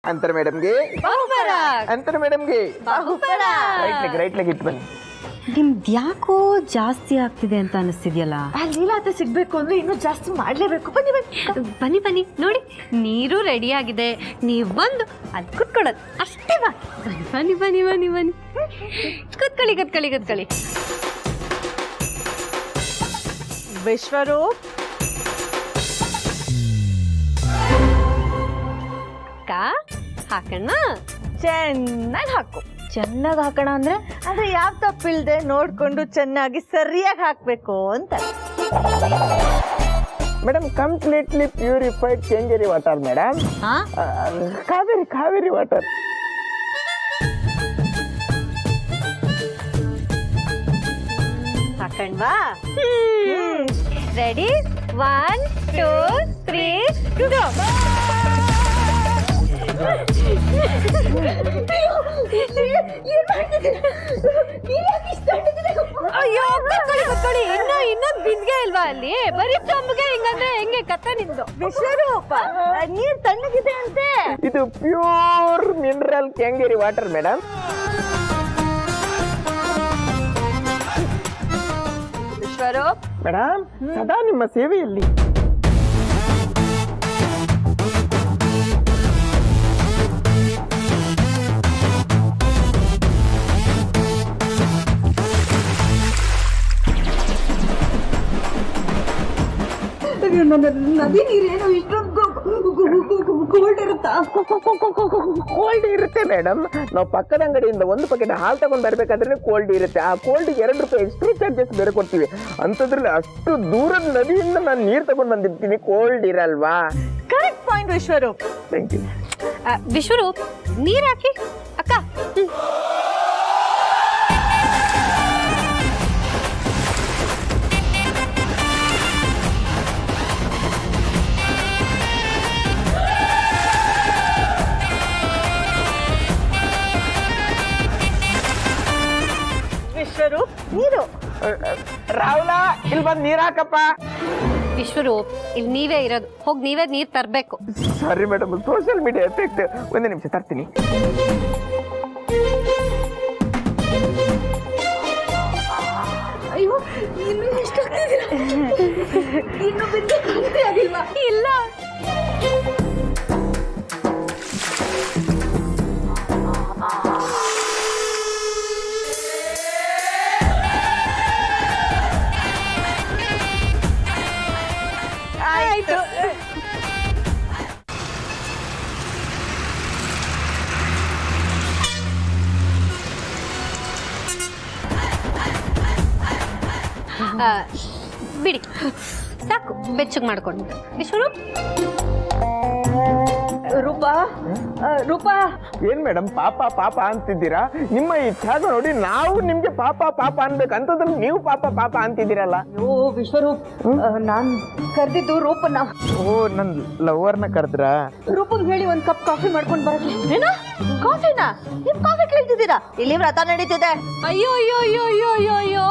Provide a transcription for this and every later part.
ಅಂತರ ಮೇಡಮ್ಗೆ ಅಂತರ ಮೇಡಮ್ಗೆ right leg ಇಟ್ಟು ಬನ್ನಿ. ನಿಮ್ದು ಯಾಕೋ ಜಾಸ್ತಿ ಆಗ್ತಿದೆ ಅಂತ ಅನಿಸ್ತಿದ್ಯಲ್ಲ. ಲೀಲಾತೆ ಸಿಗ್ಬೇಕು ಅಂದ್ರೆ ಇನ್ನೂ ಜಾಸ್ತಿ ಮಾಡ್ಲೇಬೇಕು. ಬನ್ನಿ ಬನ್ನಿ ಬನ್ನಿ ನೋಡಿ, ನೀರು ರೆಡಿ ಆಗಿದೆ, ನೀವು ಬಂದು ಅಲ್ಲಿ ಕುತ್ಕೊಳ್ಳೋದು ಅಷ್ಟೇ. ಬನ್ನಿ ಬನ್ನಿ ಬನ್ನಿ ಬನ್ನಿ ಕುತ್ಕೊಳ್ಳಿ ಕುತ್ಕೊಳ್ಳಿ ಕುತ್ಕೊಳ್ಳಿ. ವಿಶ್ವರೂಪ್ ಹಾಕೋಣ, ಚೆನ್ನಾಗಿ ಹಾಕು. ಚೆನ್ನಾಗಿ ಹಾಕೋಣ ಅಂದ್ರೆ ಅಂದ್ರೆ ಯಾವ ತಪ್ಪಿಲ್ದೆ ನೋಡ್ಕೊಂಡು ಚೆನ್ನಾಗಿ ಸರಿಯಾಗಿ ಹಾಕ್ಬೇಕು ಅಂತ. Madam completely purified Kengeri water madam. Kaveri water. ಹಾಕಣ್ವಾ? Ready 1 2 3 go. ಅಯ್ಯೋ ಕತ್ಕೊಳ್ಳಿ ಇನ್ನ ಬಿಂದಿಗೆ ಇಲ್ವಾ ಅಲ್ಲಿ? ಬರೀ ಚಂಬಗೆ ಹಿಂಗಂದ್ರೆ ಹೆಂಗೆ ಕತ್ತ ನಿಂದು? ವಿಶ್ವರೂಪ ನೀರ್ ತಣ್ಣಗಿದೆ ಅಂತೆ. ಇದು pure mineral Kengeri water madam. Vishwaroop madam ಸದಾ ನಿಮ್ಮ ಸೇವೆಯಲ್ಲಿ. ನದಿ ನೀರೇನು ಇಷ್ಟೊಂದು ಕೋಲ್ಡ್ ಇರುತ್ತಾ? ಕೋಲ್ಡ್ ಇರುತ್ತೆ ಮೇಡಮ್. ನಾವು ಪಕ್ಕದ ಅಂಗಡಿಯಿಂದ 1 ಪ್ಯಾಕೆಟ್ ಹಾಲು ತಗೊಂಡ್ ಬರ್ಬೇಕಾದ್ರೆ ಕೋಲ್ಡ್ ಇರುತ್ತೆ. ಆ ಕೋಲ್ಡ್ 2 ರೂಪಾಯಿ ಎಕ್ಸ್ಟ್ರಾ ಚಾರ್ಜಸ್ ಬೇರೆ ಕೊಡ್ತೀವಿ. ಅಂತದ್ರಲ್ಲಿ ಅಷ್ಟು ದೂರದ ನದಿಯಿಂದ ನಾನು ನೀರು ತಗೊಂಡ್ ಬಂದಿರ್ತೀನಿ, ಕೋಲ್ಡ್ ಇರಲ್ವಾ? Correct point Vishwaroop. Thank you. Vishwaroop ನೀರ್ ಹಾಕಿ ಅಕ್ಕ. ವಿಶ್ವರೂಪ್ ನೀರು. ರಾಹುಲ ಇಲ್ಲಿ ಬಂದು ನೀರ್ ಹಾಕಪ್ಪ. ವಿಶ್ವರೂಪ್ ಇಲ್ಲಿ ನೀವೇ ಇರೋದು, ಹೋಗಿ ನೀವೇ ನೀರ್ ತರ್ಬೇಕು. Sorry madam, social media effect. 1 ನಿಮಿಷ ತರ್ತೀನಿ. ಅಯ್ಯೋ ಇನ್ನು ಎಷ್ಟು ಇನ್ನು ಬಿದ್ದೆ ಆಗಿಲ್ವಾ? ಇಲ್ಲ ಆಯ್ತು. ಬಿಡಿ ಸಾಕು, ಬೆಚ್ಚಗೆ ಮಾಡ್ಕೊಂಡು. ವಿಶ್ವರೂಪ್ ರೂಪಾ ಏನ್ ಮೇಡಮ್ ಪಾಪ ಅಂತಿದ್ದೀರಾ? ನಿಮ್ಮ ಈ ತ್ಯಾಗ ನೋಡಿ ನಾವು ನಿಮ್ಗೆ ಪಾಪ ಅನ್ಬೇಕು, ಅಂತದ್ರಲ್ಲಿ ನೀವು ಪಾಪ ಅಂತಿದ್ದೀರಲ್ಲ. ಅಯ್ಯೋ ವಿಶ್ವರೂಪ್, ನಾನ್ ಕರ್ದಿದ್ದು ರೂಪನ್ನ. ಓ, ನನ್ ಲವರ್ನ ಕರೆದ್ರಾ? ರೂಪಂಗ್ ಹೇಳಿ 1 ಕಪ್ ಕಾಫಿ ಮಾಡ್ಕೊಂಡು ಬರಕ್ಕೆ. ಏನ ಕಾಫಿನಾ? ನಿಮ್ ಕಾಫಿ ಕೇಳ್ತಿದ್ದೀರಾ? ಇಲ್ಲಿ ವ್ರತ ನಡೀತಿದೆ. ಅಯ್ಯೋ ಅಯ್ಯೋ ಅಯ್ಯೋ ಅಯ್ಯೋ ಅಯ್ಯೋ ಅಯ್ಯೋ,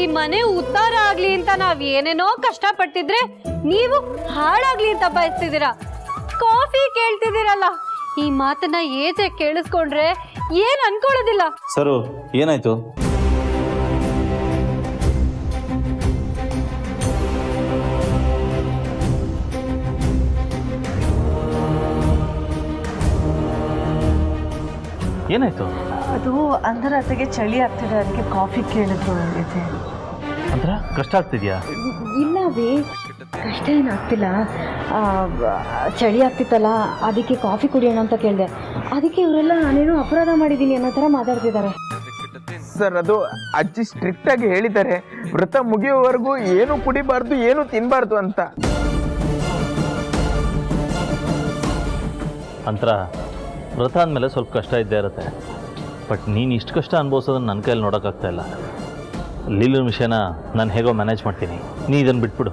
ಈ ಮನೆ ಉದ್ಧಾರ ಆಗ್ಲಿ ಅಂತ ನಾವ್ ಏನೇನೋ ಕಷ್ಟ ಪಟ್ಟಿದ್ರೆ ನೀವು ಹಾಳಾಗ್ಲಿ ಅಂತ ಬಯಸ್ತಿದ್ದೀರಾ. ಕಾಫಿ ಕೇಳ್ತಿದ್ದೀರಲ್ಲ, ಈ ಮಾತನ್ನ ಏಜೆ ಕೇಳಿಸ್ಕೊಂಡ್ರೆ ಏನ್ ಅನ್ಕೊಳ್ಳೋದಿಲ್ಲ. ಸರು ಏನಾಯ್ತು? ಏನಾಯ್ತು? ಅದು ಅಂಧರಾತೆಗೆ ಚಳಿ ಆಗ್ತಿದೆ, ಅದಕ್ಕೆ ಕಾಫಿ ಕೇಳಿದ್ರು. ಅಂದ್ರ ಕಷ್ಟ ಆಗ್ತಿದ್ಯಾ? ಇಲ್ಲವೇ ಕಷ್ಟ ಏನಾಗ್ತಿಲ್ಲ, ಚಳಿ ಆಗ್ತಿತ್ತಲ್ಲ ಅದಕ್ಕೆ ಕಾಫಿ ಕುಡಿಯೋಣ ಅಂತ ಕೇಳಿದೆ. ಅದಕ್ಕೆ ಇವರೆಲ್ಲ ನಾನೇನೋ ಅಪರಾಧ ಮಾಡಿದ್ದೀನಿ ಅನ್ನೋ ಥರ ಮಾತಾಡ್ತಿದ್ದಾರೆ. ಸರ್, ಅದು ಅಜ್ಜಿ ಸ್ಟ್ರಿಕ್ಟ್ ಆಗಿ ಹೇಳಿದ್ದಾರೆ, ವ್ರತ ಮುಗಿಯುವವರೆಗೂ ಏನು ಕುಡಿಬಾರ್ದು, ಏನು ತಿನ್ಬಾರ್ದು ಅಂತ. ಅಂತರ ವ್ರತ ಅಂದಮೇಲೆ ಸ್ವಲ್ಪ ಕಷ್ಟ ಇದ್ದೇ ಇರುತ್ತೆ. ಬಟ್ ನೀನು ಇಷ್ಟು ಕಷ್ಟ ಅನುಭವಿಸೋದನ್ನು ನನ್ನ ಕೈಯಲ್ಲಿ ನೋಡೋಕ್ಕಾಗ್ತಾ ಇಲ್ಲ. ಲೀಲನ ವಿಷಯನ ನಾನು ಹೇಗೋ ಮ್ಯಾನೇಜ್ ಮಾಡ್ತೀನಿ, ನೀ ಇದನ್ನು ಬಿಟ್ಬಿಡು.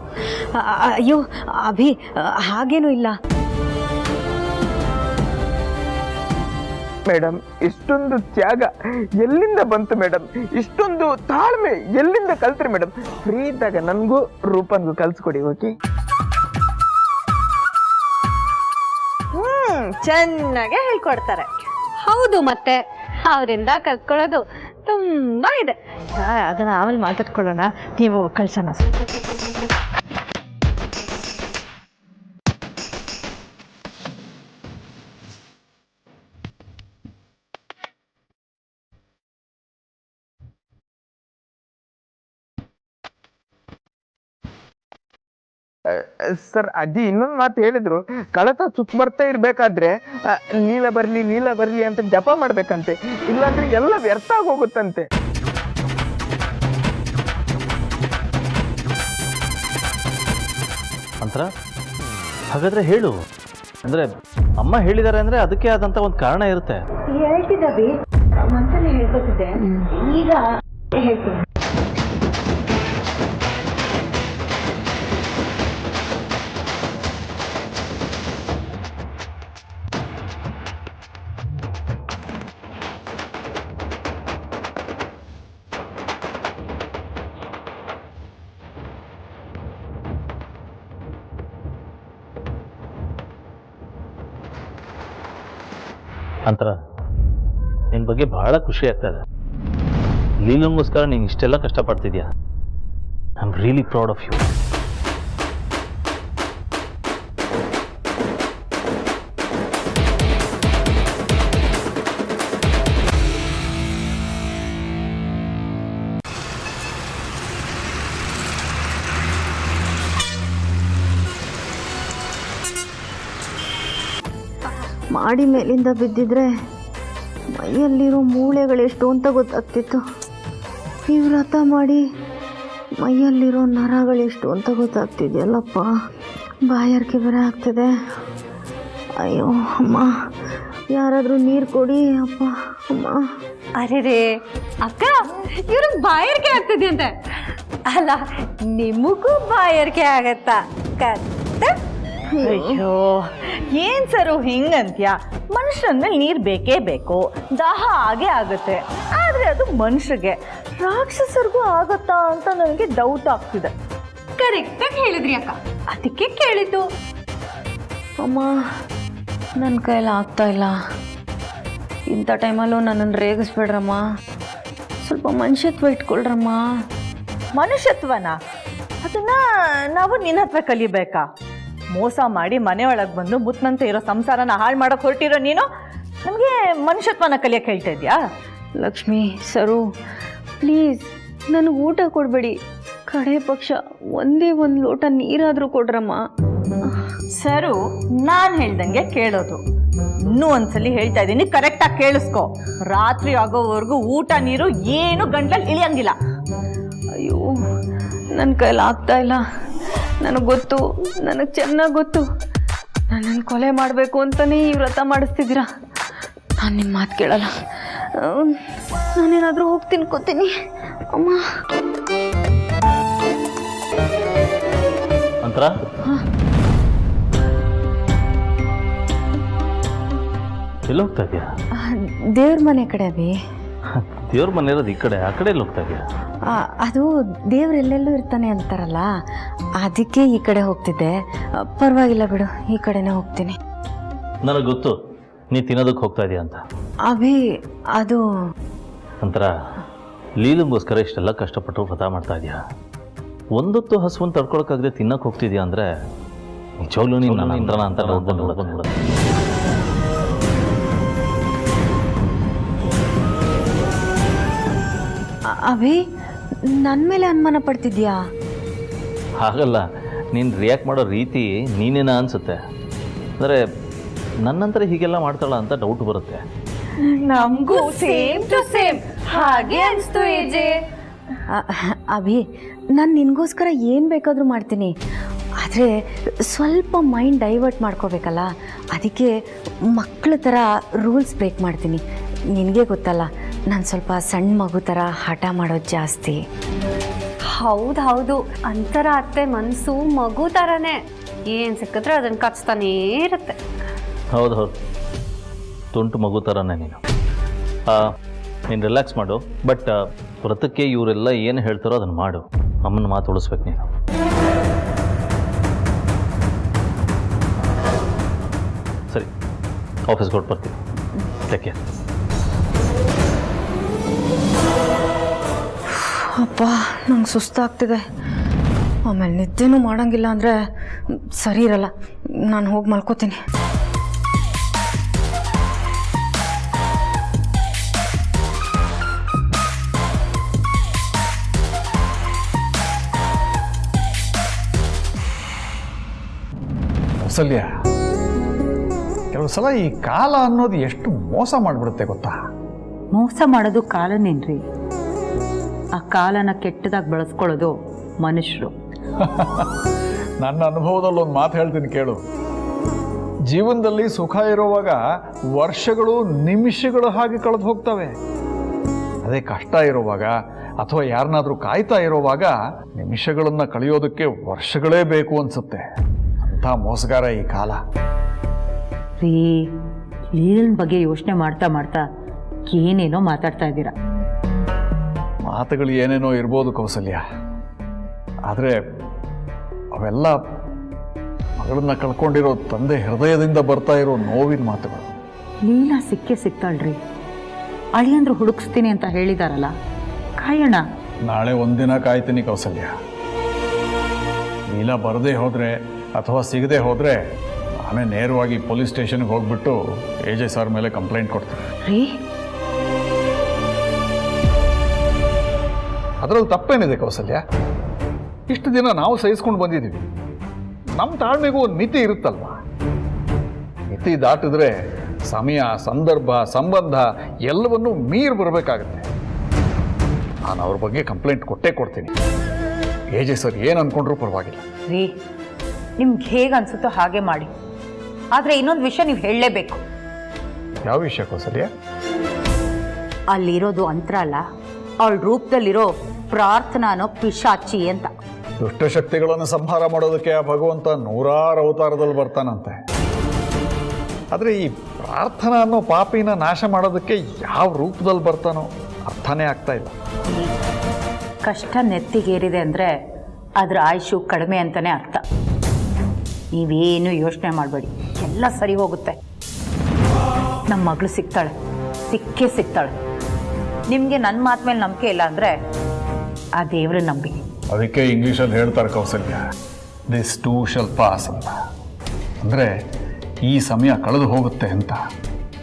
ಅಯ್ಯೋ ಅಭಿ, ಹಾಗೇನೂ ಇಲ್ಲ. ಮೇಡಮ್, ಇಷ್ಟೊಂದು ತ್ಯಾಗ ಎಲ್ಲಿಂದ ಬಂತು ಮೇಡಮ್? ಇಷ್ಟೊಂದು ತಾಳ್ಮೆ ಎಲ್ಲಿಂದ ಕಲ್ತ್ರಿ ಮೇಡಮ್? ಫ್ರೀ ಇದ್ದಾಗ ನನಗೂ ರೂಪನ್ಗೂ ಕಲ್ಸ್ಕೊಡಿ, ಓಕೆ? ಚೆನ್ನಾಗೆ ಹೇಳ್ಕೊಡ್ತಾರೆ. ಹೌದು, ಮತ್ತೆ ಅವರಿಂದ ಕಲ್ತ್ಕೊಳ್ಳೋದು ತುಂಬಾ ಇದೆ. ಅದನ್ನ ಆಮೇಲೆ ಮಾತಾಡ್ಕೊಳ್ಳೋಣ, ನೀವು ಕಳ್ಸೋಣ. ಸರ್, ಅಜ್ಜಿ ಇನ್ನೊಂದು ಮಾತು ಹೇಳಿದ್ರು, ಕಳತ ಸುತ್ತಮರ್ತಾ ಇರ್ಬೇಕಾದ್ರೆ ನೀಲ ಬರ್ಲಿ ಅಂತ ಜಪ ಮಾಡ್ಬೇಕಂತೆ, ಇಲ್ಲಾಂದ್ರೆ ಎಲ್ಲ ವ್ಯರ್ಥ ಆಗೋಗುತ್ತಂತೆ. ಅಂತರ ಹಾಗಾದ್ರೆ ಹೇಳು, ಅಂದ್ರೆ ಅಮ್ಮ ಹೇಳಿದ್ದಾರೆ ಅಂದ್ರೆ ಅದಕ್ಕೆ ಆದಂತ ಒಂದು ಕಾರಣ ಇರುತ್ತೆ. ಹೇಳ್ತಿದ್ದೀವಿ, ಮನಸ್ಸಲ್ಲಿ ಹೇಳ್ಕೊತಿದ್ದೆ, ಈಗ ಹೇಳ್ತೀನಿ. ಅಂತರ ನಿನ್ನ ಬಗ್ಗೆ ಬಹಳ ಖುಷಿ ಆಗ್ತದೆ. ಲೀಲಂಗೋಸ್ಕರ ನೀನು ಇಷ್ಟೆಲ್ಲ ಕಷ್ಟಪಡ್ತಿದ್ಯಾ. I am really proud of you. ಮಾಡಿ ಮೇಲಿಂದ ಬಿದ್ದಿದ್ರೆ ಮೈಯಲ್ಲಿರೋ ಮೂಳೆಗಳೆಷ್ಟು ಅಂತ ಗೊತ್ತಾಗ್ತಿತ್ತು. ಈ ವ್ರತ ಮಾಡಿ ಮೈಯಲ್ಲಿರೋ ನರಗಳೆಷ್ಟು ಅಂತ ಗೊತ್ತಾಗ್ತಿದೆಯಲ್ಲಪ್ಪ. ಬಾಯಾರಿಕೆ ಬೇರೆ ಆಗ್ತದೆ. ಅಯ್ಯೋ ಅಮ್ಮ, ಯಾರಾದರೂ ನೀರು ಕೊಡಿ ಅಪ್ಪ ಅಮ್ಮ. ಅರೆ ರೇ ಅಕ್ಕ, ಇವ್ರಿಗೆ ಬಾಯಾರಿಕೆ ಆಗ್ತಿದ್ಯಂತೆ. ಅಲ್ಲ, ನಿಮಗೂ ಬಾಯಾರಿಕೆ ಆಗತ್ತಾ? ಅಯ್ಯೋ, ಏನ್ ಸರು ಹಿಂಗಂತ್ಯ? ಮನುಷ್ಯರಂದ್ರೆ ನೀರು ಬೇಕೇ ಬೇಕು, ದಾಹ ಆಗೇ ಆಗುತ್ತೆ. ಆದ್ರೆ ಅದು ಮನುಷ್ಯರಿಗೆ, ರಾಕ್ಷಸರಿಗೂ ಆಗತ್ತಾ ಅಂತ ನನಗೆ ಡೌಟ್ ಆಗ್ತಿದೆ. ಕರೆಕ್ಟಾಗಿ ಹೇಳಿದ್ರಿ ಅಕ್ಕ, ಅದಕ್ಕೆ ಕೇಳಿದ್ದು. ಅಮ್ಮ, ನನ್ನ ಕೈಯಲ್ಲಿ ಆಗ್ತಾ ಇಲ್ಲ. ಇಂಥ ಟೈಮಲ್ಲೂ ನನ್ನನ್ನು ರೇಗಿಸ್ಬೇಡ್ರಮ್ಮ. ಸ್ವಲ್ಪ ಮನುಷ್ಯತ್ವ ಇಟ್ಕೊಳ್ರಮ್ಮ. ಮನುಷ್ಯತ್ವನ? ಅದನ್ನ ನಾವು ನಿನ್ನ ಹತ್ರ ಕಲಿಬೇಕಾ? ಮೋಸ ಮಾಡಿ ಮನೆಯೊಳಗೆ ಬಂದು ಮುತ್ತಂತೆ ಇರೋ ಸಂಸಾರನ ಹಾಳು ಮಾಡೋಕೆ ಹೊರಟಿರೋ ನೀನು ನಮಗೆ ಮನುಷ್ಯತ್ವನ ಕಲಿಯಕ್ಕೆ ಹೇಳ್ತಾ ಇದೆಯಾ? ಲಕ್ಷ್ಮಿ, ಸರು, ಪ್ಲೀಸ್ ನನಗೆ ಊಟ ಕೊಡಬೇಡಿ. ಕಡೆ ಪಕ್ಷ ಒಂದೇ ಒಂದು ಲೋಟ ನೀರಾದರೂ ಕೊಡ್ರಮ್ಮ. ಸರು, ನಾನು ಹೇಳ್ದಂಗೆ ಕೇಳೋದು. ಇನ್ನೂ ಒಂದ್ಸಲಿ ಹೇಳ್ತಾ ಇದ್ದೀನಿ, ಕರೆಕ್ಟಾಗಿ ಕೇಳಿಸ್ಕೊ. ರಾತ್ರಿ ಆಗೋವರೆಗೂ ಊಟ ನೀರು ಏನು ಗಂಟಲಲ್ಲಿ ಇಳಿಯಂಗಿಲ್ಲ. ಅಯ್ಯೋ, ನನ್ನ ಕೈಲಿ ಆಗ್ತಾ ಇಲ್ಲ. ನನಗೆ ಗೊತ್ತು, ನನಗೆ ಚೆನ್ನಾಗಿ ಗೊತ್ತು. ನನ್ನನ್ನು ಕೊಲೆ ಮಾಡಬೇಕು ಅಂತಲೇ ಈ ವ್ರತ ಮಾಡಿಸ್ತಿದ್ದೀರಾ. ನಾನು ನಿಮ್ಮ ಮಾತು ಕೇಳಲ್ಲ. ನಾನೇನಾದರೂ ಹೋಗಿ ತಿನ್ಕೋತೀನಿ ಅಮ್ಮ. ಅಂತರ ಎಲ್ಲಿ ಹೋಗ್ತಾ ಇದೆಯಾ? ದೇವ್ರ ಮನೆ ಕಡೆ ಅಭಿ. ದೇವ್ರ ಮನೆ ಇರೋದು ಈ ಕಡೆ, ಆ ಕಡೆ ಎಲ್ಲಿ ಹೋಗ್ತಾ ಇದೆಯಾ? ಅದು ದೇವ್ರೆಲ್ಲೆಲ್ಲೂ ಇರ್ತಾನೆ ಅಂತಾರಲ್ಲ, ಅದಕ್ಕೆ ಈ ಕಡೆ ಹೋಗ್ತಿದ್ದೆ. ಪರವಾಗಿಲ್ಲ ಬಿಡು, ಈ ಕಡೆನೇ ಹೋಗ್ತೀನಿ. ನನಗೆ ಗೊತ್ತು ನೀ ತಿನ್ನೋದಕ್ಕೆ ಹೋಗ್ತಾ ಇದೆಯಾ ಅಂತ. ಅಭಿ, ಅದು ಅಂತರ ಲೀಲಂಗೋಸ್ಕರ ಇಷ್ಟೆಲ್ಲ ಕಷ್ಟಪಟ್ಟು ವ್ರತ ಮಾಡ್ತಾ ಇದೆಯಾ. ಒಂದೊತ್ತು ಹಸುವನ್ನು ತಡ್ಕೊಳಕ್ಕಾಗದೆ ತಿನ್ನಕ್ಕೆ ಹೋಗ್ತಿದ್ಯಾ ಅಂದರೆ ನಿಜವಾಗ್ಲೂ ನೀನು ನನ್ನ ಅಂತರ ಅಂತ ನೋಡ್ಕೊಂಡು ಅಭಿ, ನನ್ನ ಮೇಲೆ ಅನುಮಾನ ಪಡ್ತಿದ್ಯಾ? ಹಾಗಲ್ಲ, ನೀನು ರಿಯಾಕ್ಟ್ ಮಾಡೋ ರೀತಿ ನೀನೇನ ಅನಿಸುತ್ತೆ. ಅಂದರೆ ನನ್ನಂತರ ಹೀಗೆಲ್ಲ ಮಾಡ್ತಾಳ ಅಂತ ಡೌಟ್ ಬರುತ್ತೆ. ನಮಗೂ ಸೇಮ್ ಟು ಸೇಮ್ ಹಾಗೆ ಅನಿಸ್ತು ಏಜೆ. ಅಭಿ, ನಾನು ನಿನಗೋಸ್ಕರ ಏನು ಬೇಕಾದರೂ ಮಾಡ್ತೀನಿ. ಆದರೆ ಸ್ವಲ್ಪ ಮೈಂಡ್ ಡೈವರ್ಟ್ ಮಾಡ್ಕೋಬೇಕಲ್ಲ, ಅದಕ್ಕೆ ಮಕ್ಕಳ ಥರ ರೂಲ್ಸ್ ಬ್ರೇಕ್ ಮಾಡ್ತೀನಿ. ನಿನಗೆ ಗೊತ್ತಲ್ಲ, ನಾನು ಸ್ವಲ್ಪ ಸಣ್ಣ ಮಗು ಥರ ಹಠ ಮಾಡೋದು ಜಾಸ್ತಿ. ಹೌದು, ಅಂತರ ಅತ್ತೆ ಮನಸ್ಸು ಮಗು ಥರನೇ. ಏನು ಸಿಕ್ಕಿದ್ರೆ ಅದನ್ನು ಕಚ್ತಾನೇ ಇರುತ್ತೆ. ಹೌದು, ತುಂಟು ಮಗು ಥರನೇ ನೀನು. ನೀನು ರಿಲ್ಯಾಕ್ಸ್ ಮಾಡು. ಬಟ್ ವ್ರತಕ್ಕೆ ಇವರೆಲ್ಲ ಏನು ಹೇಳ್ತಾರೋ ಅದನ್ನು ಮಾಡು. ಅಮ್ಮನ ಮಾತು ಉಳಿಸ್ಬೇಕು ನೀನು. ಸರಿ, ಆಫೀಸ್ಗೆ ಹೊರಟು ಬರ್ತೀನಿ. Take care. ಅಪ್ಪ ನಂಗೆ ಸುಸ್ತಾಗ್ತಿದೆ, ಆಮೇಲೆ ನಿದ್ದೆನೂ ಮಾಡೋಂಗಿಲ್ಲ ಅಂದರೆ ಸರಿ ಇರಲ್ಲ. ನಾನು ಹೋಗಿ ಮಲ್ಕೋತೀನಿ. ಕೌಸಲ್ಯ, ಕೆಲವು ಸಲ ಈ ಕಾಲ ಅನ್ನೋದು ಎಷ್ಟು ಮೋಸ ಮಾಡಿಬಿಡುತ್ತೆ ಗೊತ್ತಾ? ಮೋಸ ಮಾಡೋದು ಕಾಲನೇನ್ರಿ, ಆ ಕಾಲನ ಕೆಟ್ಟದಾಗಿ ಬಳಸ್ಕೊಳ್ಳೋದು ಮನುಷ್ಯರು. ನನ್ನ ಅನುಭವದಲ್ಲಿ ಒಂದು ಮಾತು ಹೇಳ್ತೀನಿ ಕೇಳು. ಜೀವನದಲ್ಲಿ ಸುಖ ಇರುವಾಗ ವರ್ಷಗಳು ನಿಮಿಷಗಳು ಹಾಗೆ ಕಳೆದು ಹೋಗ್ತವೆ. ಅದೇ ಕಷ್ಟ ಇರುವಾಗ ಅಥವಾ ಯಾರನ್ನಾದ್ರೂ ಕಾಯ್ತಾ ಇರುವಾಗ ನಿಮಿಷಗಳನ್ನು ಕಳೆಯೋದಕ್ಕೆ ವರ್ಷಗಳೇ ಬೇಕು ಅನ್ಸುತ್ತೆ. ಅಂಥ ಮೋಸಗಾರ ಈ ಕಾಲ. ರೀ, ಲೀಲನ್ ಬಗ್ಗೆ ಯೋಚನೆ ಮಾಡ್ತಾ ಮಾಡ್ತಾ ಏನೇನೋ ಮಾತಾಡ್ತಾ ಇದ್ದೀರಾ. ಮಾತುಗಳು ಏನೇನೋ ಇರ್ಬೋದು ಕೌಸಲ್ಯ, ಆದರೆ ಅವೆಲ್ಲ ಮಗಳನ್ನ ಕಳ್ಕೊಂಡಿರೋ ತಂದೆ ಹೃದಯದಿಂದ ಬರ್ತಾ ಇರೋ ನೋವಿನ ಮಾತುಗಳು. ಲೀಲಾ ಸಿಕ್ಕೇ ಸಿಗ್ತಾಳ್ರಿ. ಅಳಿಯಂದ್ರು ಹುಡುಕಿಸ್ತೀನಿ ಅಂತ ಹೇಳಿದಾರಲ್ಲ, ಕಾಯೋಣ. ನಾಳೆ ಒಂದಿನ ಕಾಯ್ತೀನಿ ಕೌಸಲ್ಯ. ನೀಲ ಬರದೇ ಹೋದರೆ ಅಥವಾ ಸಿಗದೆ ಹೋದರೆ ನಾನೇ ನೇರವಾಗಿ ಪೊಲೀಸ್ ಸ್ಟೇಷನ್ಗೆ ಹೋಗ್ಬಿಟ್ಟು AJ ಸರ್ ಮೇಲೆ ಕಂಪ್ಲೇಂಟ್ ಕೊಡ್ತೀನಿ. ರೀ, ಅದರಲ್ಲಿ ತಪ್ಪೇನಿದೆ ಕೌಸಲ್ಯ? ಇಷ್ಟು ದಿನ ನಾವು ಸಹಿಸ್ಕೊಂಡು ಬಂದಿದ್ದೀವಿ. ನಮ್ಮ ತಾಳ್ಮೆಗೂ ಒಂದು ಮಿತಿ ಇರುತ್ತಲ್ವ? ಮಿತಿ ದಾಟಿದ್ರೆ ಸಮಯ, ಸಂದರ್ಭ, ಸಂಬಂಧ ಎಲ್ಲವನ್ನೂ ಮೀರಿ ಬರಬೇಕಾಗತ್ತೆ. ನಾನು ಅವ್ರ ಬಗ್ಗೆ ಕಂಪ್ಲೇಂಟ್ ಕೊಟ್ಟೇ ಕೊಡ್ತೀನಿ. AJ ಸರ್ ಏನು ಅಂದ್ಕೊಂಡ್ರೂ ಪರವಾಗಿಲ್ಲ. ರೀ, ನಿಮ್ಗೆ ಹೇಗೆ ಅನ್ಸುತ್ತೋ ಹಾಗೆ ಮಾಡಿ. ಆದರೆ ಇನ್ನೊಂದು ವಿಷಯ ನೀವು ಹೇಳಲೇಬೇಕು. ಯಾವ ವಿಷಯ ಕೌಸಲ್ಯ? ಅಲ್ಲಿರೋದು ಅಂತರ ಅಲ್ಲ, ಅವಳ ರೂಪದಲ್ಲಿರೋ ಪ್ರಾರ್ಥನಾ ಅನ್ನೋ ಪಿಶಾಚಿ ಅಂತ. ದುಷ್ಟಶಕ್ತಿಗಳನ್ನು ಸಂಹಾರ ಮಾಡೋದಕ್ಕೆ ಆ ಭಗವಂತ ನೂರಾರು ಅವತಾರದಲ್ಲಿ ಬರ್ತಾನಂತೆ. ಆದರೆ ಈ ಪ್ರಾರ್ಥನಾ ಅನ್ನೋ ಪಾಪಿನ ನಾಶ ಮಾಡೋದಕ್ಕೆ ಯಾವ ರೂಪದಲ್ಲಿ ಬರ್ತಾನೋ ಅರ್ಥನೇ ಆಗ್ತಾ ಇಲ್ಲ. ಕಷ್ಟ ನೆತ್ತಿಗೇರಿದೆ ಅಂದರೆ ಅದರ ಆಯುಷು ಕಡಿಮೆ ಅಂತಲೇ ಅರ್ಥ. ನೀವೇನು ಯೋಚನೆ ಮಾಡಬೇಡಿ, ಎಲ್ಲ ಸರಿ ಹೋಗುತ್ತೆ. ನಮ್ಮ ಮಗಳು ಸಿಗ್ತಾಳೆ, ಸಿಕ್ಕೇ ಸಿಗ್ತಾಳೆ. ನಿಮಗೆ ನನ್ನ ಮಾತು ಮೇಲೆ ನಂಬಿಕೆ ಇಲ್ಲ ಅಂದರೆ ಆ ದೇವ್ರ ನಂಬಿ. ಅದಕ್ಕೆ ಇಂಗ್ಲೀಷಲ್ಲಿ ಹೇಳ್ತಾರೆ Kausalya, this two shall pass ಅಂತ. ಅಂದರೆ ಈ ಸಮಯ ಕಳೆದು ಹೋಗುತ್ತೆ ಅಂತ.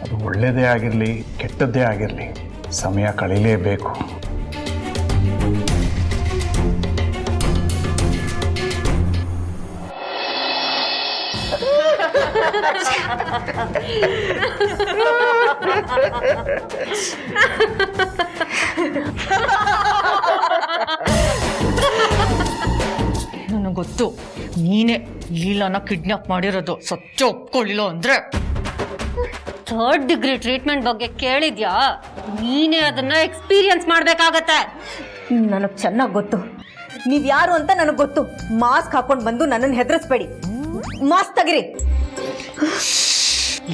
ಅದು ಒಳ್ಳೆಯದೇ ಆಗಿರಲಿ ಕೆಟ್ಟದ್ದೇ ಆಗಿರಲಿ, ಸಮಯ ಕಳೀಲೇಬೇಕು. ನನಗೆ ಗೊತ್ತು, ನೀನೇ ಲೀಲಾನ ಕಿಡ್ನಾಪ್ ಮಾಡಿರೋದು. ಸತ್ಯ ಒಪ್ಕೊಳ್ಳಿಲ್ಲ ಅಂದ್ರೆ 3rd ಡಿಗ್ರಿ ಟ್ರೀಟ್ಮೆಂಟ್ ಬಗ್ಗೆ ಕೇಳಿದ್ಯಾ? ನೀನೇ ಅದನ್ನ ಎಕ್ಸ್ಪೀರಿಯನ್ಸ್ ಮಾಡ್ಬೇಕಾಗತ್ತೆ. ನನಗೆ ಚೆನ್ನಾಗಿ ಗೊತ್ತು ನೀವು ಯಾರು ಅಂತ. ನನಗೆ ಗೊತ್ತು. ಮಾಸ್ಕ್ ಹಾಕೊಂಡು ಬಂದು ನನ್ನನ್ನು ಹೆದರಿಸ್ಬೇಡಿ. ಮಾಸ್ಕ್ ತೆಗಿರಿ.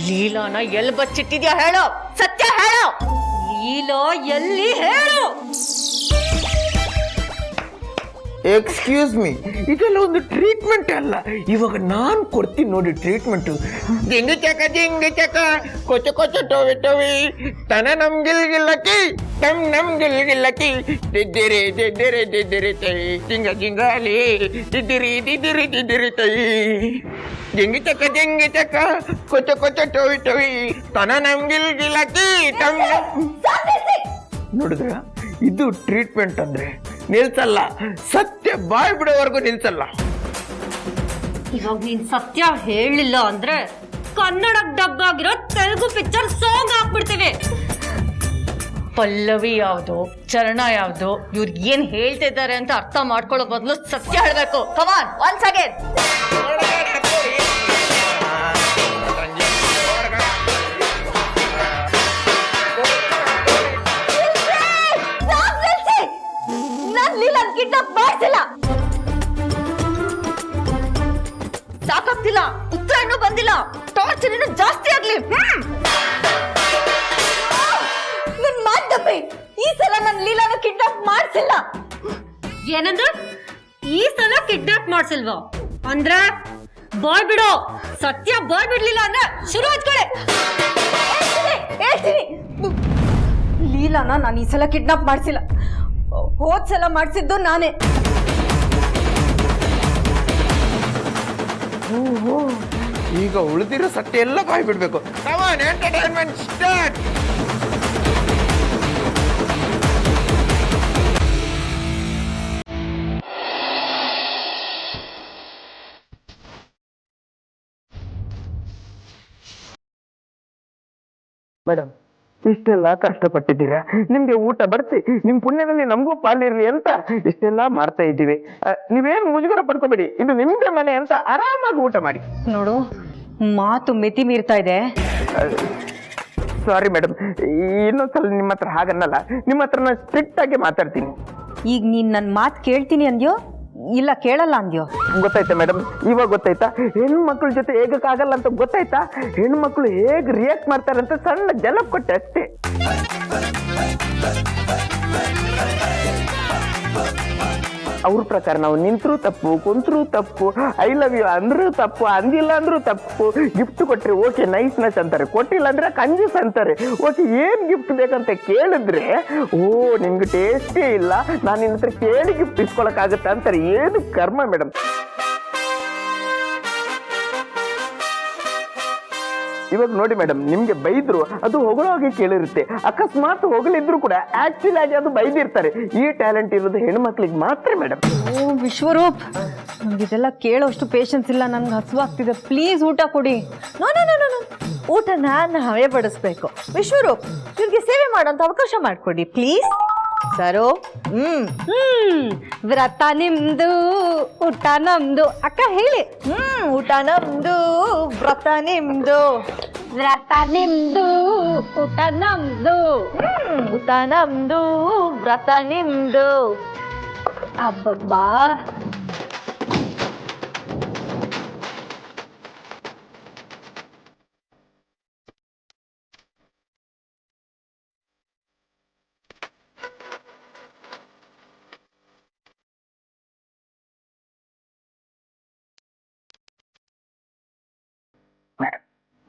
ಲೀಲಾನ ಎಲ್ಲಿ ಬಚ್ಚಿಟ್ಟಿದ್ಯಾ ಹೇಳೋ, ಸತ್ಯ ಹೇಳೋ. ಲೀಲಾ ಎಲ್ಲಿ ಹೇಳು? ಎಕ್ಸ್ಕ್ಯೂಸ್ ಮೀ, ಇದೆಲ್ಲ ಒಂದು ಟ್ರೀಟ್ಮೆಂಟ್ ಅಲ್ಲ. ಇವಾಗ ನಾನು ಕೊಡ್ತೀನಿ ನೋಡಿ ಟ್ರೀಟ್ಮೆಂಟ್. ಜಿಂಗಿ ಚಕ ಕೊಚ್ಚ ಕೊಚ್ಚ ಟೋವಿ ಟೋವಿ ತನ ನಮ್ ಗಿಲ್ಗಿಲ್ಲಕಿ ನಮ್ ಗಿಲ್ಗಿಲ್ಲಕಿ ದಿದ್ದಿರಿ ದಿದ್ದಿರಿ ದಿದ್ದಿರಿ ತೈ ಜಿಂಗ ಜಿಂಗಾಲಿ ದಿದ್ದಿರಿ ದಿದ್ದಿರಿ ದಿದ್ದಿರಿ ತೈ ಜಿಂಗಿ ಚಕ ಕೊಚ್ಚ ಕೊಚ್ಚ ಟೋವಿ ಟೋವಿ ತನ ನಮ್ ಗಿಲ್ಗಿಲ್ಲಕಿ ನೋಡಿದ್ರ? ಇದು ಟ್ರೀಟ್ಮೆಂಟ್ ಅಂದ್ರೆ ನಿಲ್ಸಲ್ಲ, ಸತ್ಯ ಬಾಯ್ ಬಿಡೋವರೆಗೂ ನಿಲ್ಸಲ್ಲ. ಇವಾಗ ನೀನ್ ಸತ್ಯ ಹೇಳಿಲ್ಲ ಅಂದ್ರೆ ಕನ್ನಡಕ್ ಡಬ್ ಆಗಿರೋ ತೆಲುಗು ಪಿಕ್ಚರ್ ಸಾಂಗ್ ಹಾಕ್ಬಿಡ್ತೀವಿ. ಪಲ್ಲವಿ ಯಾವುದು, ಚರಣ ಯಾವುದು, ಇವ್ರು ಏನ್ ಹೇಳ್ತಿದ್ದಾರೆ ಅಂತ ಅರ್ಥ ಮಾಡ್ಕೊಳ್ಳೋ ಬದಲು ಸತ್ಯ ಹೇಳ್ಬೇಕು. ಕಮಾನ್, ಒನ್ಸ್ ಅಗೇನ್. ಕಿಡ್ನಾಪ್ ಮಾಡಿಸಿಲ್ಲ. ಸಾಕಾಗ್ತಿಲ್ಲ, ಉತ್ತರ ಇನ್ನೂ ಬಂದಿಲ್ಲ. ಟಾರ್ಚರ್ ಇನ್ನೂ ಜಾಸ್ತಿ ಆಗ್ಲಿ. ನನ್ ಮಾತ್ ನಂಬಿ, ಈ ಸಲ ನಾನು ಲೀಲಾನ ಕಿಡ್ನಾಪ್ ಮಾಡಿಸಿಲ್ಲ. ಏನಂದ್ರೆ ಈ ಸಲ ಕಿಡ್ನಾಪ್ ಮಾಡ್ಸಿಲ್ವಾ? ಅಂದ್ರೆ ಬಾಯ್ ಬಿಡು. ಸತ್ಯ ಬಾಯ್ ಬಿಡ್ಲಿಲ್ಲ ಅಂದ್ರೆ ಶುರು ಹಚ್ಕೊಳೆ. ಹೇಳ್ತೀನಿ. ಲೀಲಾನ ನಾನು ಈ ಸಲ ಕಿಡ್ನಾಪ್ ಮಾಡಿಸಿಲ್ಲ, ಹೋದ್ ಸಲ ಮಾಡಿಸಿದ್ದು ನಾನೇ. ಈಗ ಉಳಿದಿರೋ ಸತ್ಯ ಎಲ್ಲ ಬಾಯ್ ಬಿಡ್ಬೇಕು. Entertainment start. ಮೇಡಮ್, ಇಷ್ಟೆಲ್ಲ ಕಷ್ಟಪಟ್ಟಿದ್ದೀರಾ, ನಿಮ್ಗೆ ಊಟ ಬಡಿಸಿ ನಿಮ್ ಪುಣ್ಯದಲ್ಲಿ ನಮಗೂ ಪಾಲಿರ್ಲಿ ಅಂತ ಇಷ್ಟೆಲ್ಲ ಮಾಡ್ತಾ ಇದ್ದೀವಿ. ನೀವೇನು ಮುಜುಗರ ಪಡ್ಕೋಬೇಡಿ, ಇದು ನಿಮ್ಗೆ ಮನೆ ಅಂತ ಆರಾಮಾಗಿ ಊಟ ಮಾಡಿ. ನೋಡು, ಮಾತು ಮಿತಿ ಮೀರ್ತಾ ಇದೆ. ಸಾರಿ ಮೇಡಮ್, ಇನ್ನೊಂದ್ಸಲ ನಿಮ್ಮ ಹತ್ರ ಹಾಗನ್ನಲ್ಲ, ನಿಮ್ಮ ಹತ್ರ ನಾನು ಸ್ಟ್ರಿಕ್ಟ್ ಆಗಿ ಮಾತಾಡ್ತೀನಿ. ಈಗ ನೀನ್ ನನ್ನ ಮಾತು ಕೇಳ್ತೀನಿ ಅಂದ್ಯೋ ಇಲ್ಲ ಕೇಳಲ್ಲ ಅಂದ್ಯೋ? ಗೊತ್ತಾಯ್ತಾ ಮೇಡಮ್, ಇವಾಗ ಗೊತ್ತಾಯ್ತಾ ಹೆಣ್ಮಕ್ಳ ಜೊತೆ ಹೇಗಕ್ಕಾಗಲ್ಲ ಅಂತ ಗೊತ್ತಾಯ್ತಾ? ಹೆಣ್ಮಕ್ಳು ಹೇಗ್ ರಿಯಾಕ್ಟ್ ಮಾಡ್ತಾರೆ ಅಂತ ಸಣ್ಣ ಜಲಪ್ ಕೊಟ್ಟೆ ಅಷ್ಟೇ. ಅವ್ರ ಪ್ರಕಾರ ನಾವು ನಿಂತರೂ ತಪ್ಪು, ಕುಂತರೂ ತಪ್ಪು, ಐ ಲವ್ ಯು ಅಂದ್ರೂ ತಪ್ಪು, ಅಂದಿಲ್ಲ ಅಂದ್ರೂ ತಪ್ಪು, ಗಿಫ್ಟ್ ಕೊಟ್ರೆ ಓಕೆ ನೈಸ್ನೆಸ್ ಅಂತಾರೆ, ಕೊಟ್ಟಿಲ್ಲ ಅಂದ್ರೆ ಕಂಜೂಸ್ ಅಂತಾರೆ. ಓಕೆ ಏನ್ ಗಿಫ್ಟ್ ಬೇಕಂತ ಕೇಳಿದ್ರೆ ಓ ನಿಮ್ಗೆ ಟೇಸ್ಟೇ ಇಲ್ಲ, ನಾನು ನಿನ್ನ ಹತ್ರ ಕೇಳಿ ಗಿಫ್ಟ್ ಇಸ್ಕೊಳಕ್ಕಾಗತ್ತೆ ಅಂತಾರೆ. ಏನು ಕರ್ಮ ಮೇಡಮ್. ಇವಾಗ ನೋಡಿ ಮೇಡಮ್, ನಿಮ್ಗೆ ಬೈದ್ರು ಅದು ಹೊಗಳೋಗಿ ಕೇಳಿರುತ್ತೆ, ಅಕಸ್ಮಾತ್ ಹೊಗಳಿದ್ರು ಕೂಡ ಆಕ್ಚುಲಿ ಆಗಿ ಅದು ಬೈದಿರ್ತಾರೆ. ಈ ಟ್ಯಾಲೆಂಟ್ ಇರೋದು ಹೆಣ್ಮಕ್ಳಿಗೆ ಮಾತ್ರ ಮೇಡಮ್. ಓ ವಿಶ್ವರೂಪ್, ಇದೆಲ್ಲ ಕೇಳೋಷ್ಟು ಪೇಷನ್ಸ್ ಇಲ್ಲ, ನನ್ಗೆ ಹಸುವಾಗ್ತಿದೆ. ಪ್ಲೀಸ್ ಊಟ ಕೊಡಿ. ನೋ ನೋ ನೋ ನೋ ಊಟನ ನಾವೇ ಬಡಿಸ್ಬೇಕು. ವಿಶ್ವರೂಪ್, ಇವ್ರಿಗೆ ಸೇವೆ ಮಾಡೋಂಥ ಅವಕಾಶ ಮಾಡಿಕೊಡಿ ಪ್ಲೀಸ್. ಸರೋ ವ್ರತ ನಿಮ್ದು ಊಟ ನಮ್ದು. ಅಕ್ಕ ಹೇಳಿ. ಊಟ ನಮ್ದು ವ್ರತ ನಿಮ್ದು. ವ್ರತ ನಿಮ್ದು ಊಟ ನಮ್ದು. ಊಟ ನಮ್ದು ವ್ರತ ನಿಮ್ದು. ಅಬ್ಬಬ್ಬಾ,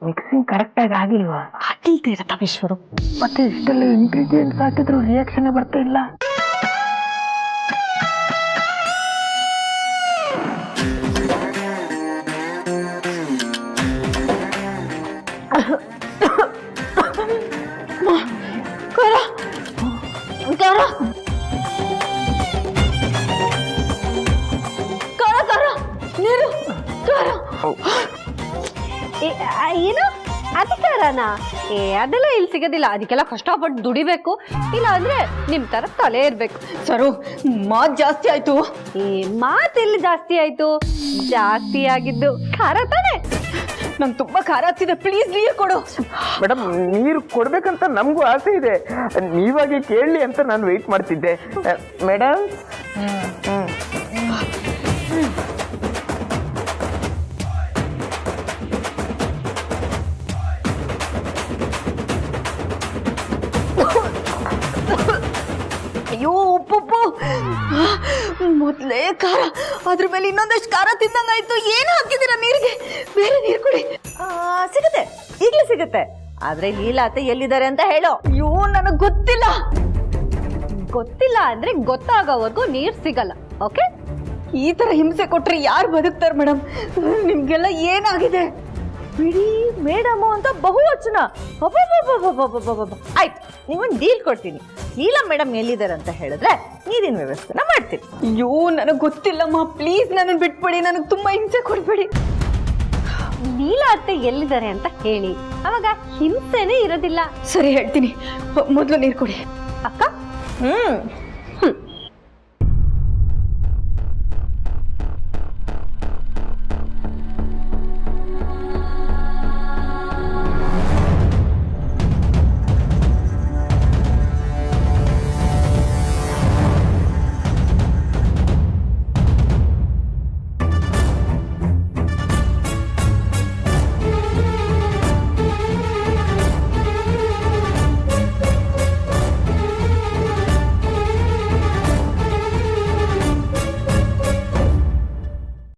ಮಿಕ್ಸಿಂಗ್ ಕರೆಕ್ಟ್ ಆಗಿ ಆಗಿಲ್ವಾ? ವಿಶ್ವರೂಪ್, ಮತ್ತೆ ಇಷ್ಟೆಲ್ಲ ಇಂಗ್ರೀಡಿಯೆಂಟ್ಸ್ ಹಾಕಿದ್ರು ರಿಯಾಕ್ಷನ್ ಬರ್ತಾ ಇಲ್ಲ. ಏನು ಅಧಿಕಾರನ? ಅದೆಲ್ಲ ಇಲ್ಲಿ ಸಿಗೋದಿಲ್ಲ, ಅದಕ್ಕೆಲ್ಲ ಕಷ್ಟಪಟ್ಟು ದುಡಿಬೇಕು, ಇಲ್ಲ ಅಂದ್ರೆ ನಿಮ್ ತರ ತಲೆ ಇರ್ಬೇಕು. ಸರು, ಮಾತು ಜಾಸ್ತಿ ಆಯ್ತು. ಮಾತೆಲ್ಲಿ ಜಾಸ್ತಿ ಆಯ್ತು? ಜಾಸ್ತಿ ಆಗಿದ್ದು ಖಾರ ತಾನೆ. ನಂಗೆ ತುಂಬಾ ಖಾರ ಆಗ್ತಿದೆ, ಪ್ಲೀಸ್ ನೀರು ಕೊಡು. ಮೇಡಮ್, ನೀರು ಕೊಡ್ಬೇಕಂತ ನಮಗೂ ಆಸೆ ಇದೆ, ನೀವಾಗೆ ಕೇಳಲಿ ಅಂತ ನಾನು ವೆಯ್ಟ್ ಮಾಡ್ತಿದ್ದೆ. ಮೇಡಮ್, ಅಯ್ಯೋ ಉಪ್ಪು, ಮೊದಲೇ ಖಾರ, ಅದ್ರ ಮೇಲೆ ಇನ್ನೊಂದಷ್ಟು ಖಾರ ತಿಂದಂಗಾಯ್ತು. ಏನು ಹಾಕಿದ್ದೀರಾ ನೀರಿಗೆ? ಬೇರೆ ನೀರು ಕೊಡಿ. ಸಿಗುತ್ತೆ, ಈಗಲೇ ಸಿಗುತ್ತೆ. ಆದ್ರೆ ಲೀಲಾತೆ ಎಲ್ಲಿದ್ದಾರೆ ಅಂತ ಹೇಳೋ. ಅಯ್ಯೋ ನನಗೆ ಗೊತ್ತಿಲ್ಲ. ಗೊತ್ತಿಲ್ಲ ಅಂದ್ರೆ ಗೊತ್ತಾಗೋವರೆಗೂ ನೀರ್ ಸಿಗಲ್ಲ. ಓಕೆ, ಈ ತರ ಹಿಂಸೆ ಕೊಟ್ರೆ ಯಾರು ಬದುಕ್ತಾರೆ ಮೇಡಮ್? ನಿಮ್ಗೆಲ್ಲ ಏನಾಗಿದೆ? ಬಿಡಿ ಮೇಡಮು ಅಂತ ಬಹುವಚನ. ಆಯ್ತು, ನಿಮ್ಮೊಂದು ಡೀಲ್ ಕೊಡ್ತೀನಿ. ಲೀಲಾ ಮೇಡಮ್ ಎಲ್ಲಿದ್ದಾರೆ ಅಂತ ಹೇಳಿದ್ರೆ ನೀರಿನ ವ್ಯವಸ್ಥೆನ ಮಾಡ್ತೀನಿ. ಅಯ್ಯೋ ನನಗೆ ಗೊತ್ತಿಲ್ಲಮ್ಮ, ಪ್ಲೀಸ್ ನನ್ನ ಬಿಟ್ಬಿಡಿ, ನನಗೆ ತುಂಬಾ ಹಿಂಸೆ ಕೊಡ್ಬೇಡಿ. ನೀಲಾ ಅತ್ತೆ ಎಲ್ಲಿದ್ದಾರೆ ಅಂತ ಹೇಳಿ, ಅವಾಗ ಹಿಂಸೆನೇ ಇರೋದಿಲ್ಲ. ಸರಿ ಹೇಳ್ತೀನಿ, ಮೊದಲು ನೀರು ಕೊಡಿ. ಅಕ್ಕ